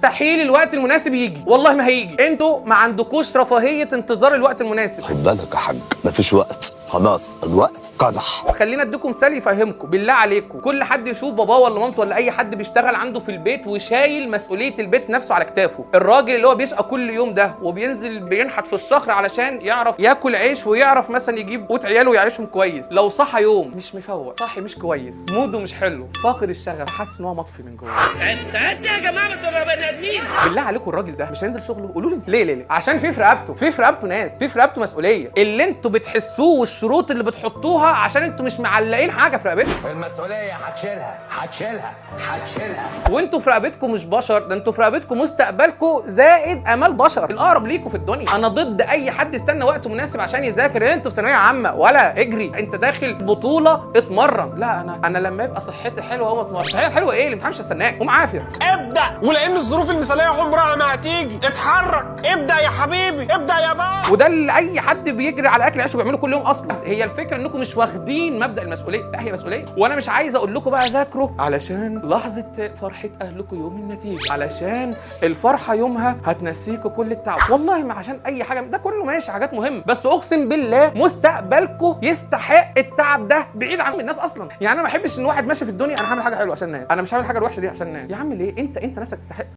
مستحيل الوقت المناسب يجي، والله ما هيجي. انتوا ما عندكوش رفاهيه انتظار الوقت المناسب. خد بالك يا حاج، مفيش وقت، خلاص الوقت قزح. خلينا اديكم مثال يفهمكم بالله عليكم. كل حد يشوف باباه ولا مامته ولا اي حد بيشتغل عنده في البيت وشايل مسؤوليه البيت نفسه على كتافه. الراجل اللي هو بيشقى كل يوم ده وبينزل بينحت في الصخر علشان يعرف ياكل عيش ويعرف مثلا يجيب قوت عياله ويعيشهم كويس، لو صحى يوم مش مفوق، صاحي مش كويس، موده مش حلو، فاقد الشغف، حاسس ان هو مطفي من جوه. انت يا جماعه بتبقى بني ادمين. بالله عليكم الراجل ده مش هينزل شغله؟ قولوا لي ليه؟ عشان في رقبته ناس، في رقبته مسؤوليه. اللي انتوا بتحسوه والشروط اللي بتحطوها عشان انتوا مش معلقين حاجه في رقبتكم. المسؤوليه هتشيلها وانتوا في رقبتكم مش بشر، ده انتوا في رقبتكم مستقبلكم زائد امال بشر الاقرب ليكم في الدنيا. انا ضد اي حد يستنى وقت مناسب عشان يذاكر. انتوا في ثانويه عامه ولا اجري، انت داخل بطوله اتمرن. لا انا لما يبقى صحتي حلوه اهو اتمرن. صحتي حلوه ايه؟ الامتحان مش هستناك، قوم عافر ابدا، ولان الظروف المثاليه عمرها ما هتيجي. اتحرك، ابدا يا حبيبي، ابدا يا بابا. وده اللي اي حد بيجري على اكل عيشه بيعمله كل يوم اصلا. هي الفكره انكم مش واخدين مبدا المسؤوليه. لا هي مسؤوليه، وانا مش عايز اقول لكم بقى ذاكروا علشان لحظه فرحه اهلكم يوم النتيجه، علشان الفرحه يومها هتنسيكوا كل التعب. والله ما عشان اي حاجه، ده كله ماشي حاجات مهمه، بس اقسم بالله مستقبلكم يستحق التعب ده بعيد عن الناس اصلا. يعني انا ما بحبش ان واحد ماشي في الدنيا انا هعمل حاجه حلوه عشان الناس، انا مش هعمل حاجه الوحشه دي عشان الناس. يا عم ليه؟ انت نفسك تستحق.